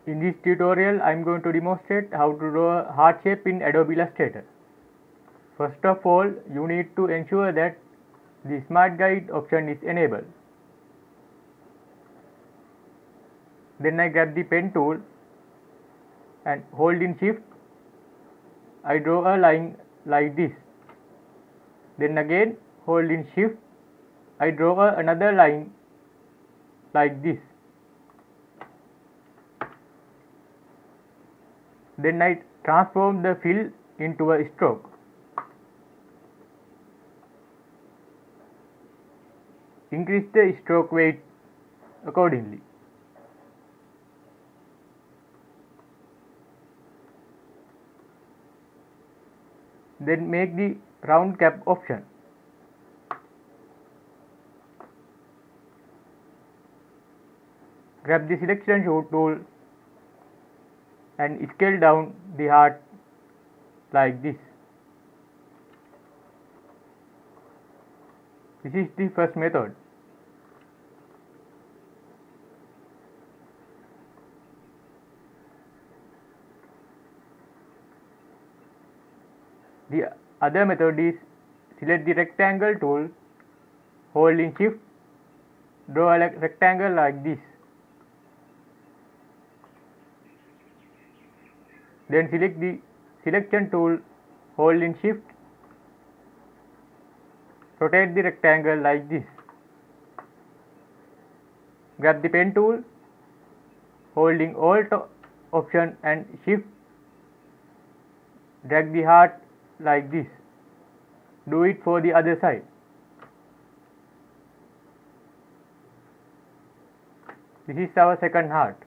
In this tutorial, I am going to demonstrate how to draw a heart shape in Adobe Illustrator. First of all, you need to ensure that the Smart Guide option is enabled. Then I grab the pen tool and hold in Shift. I draw a line like this. Then again hold in Shift. I draw another line like this. Then I transform the fill into a stroke. Increase the stroke weight accordingly. Then make the round cap option. Grab the selection tool and scale down the heart like this. This is the first method. The other method is select the rectangle tool, hold in Shift, draw a rectangle like this. Then select the selection tool, hold in Shift, rotate the rectangle like this. Grab the pen tool, holding Alt option and Shift, drag the heart like this. Do it for the other side. This is our second heart.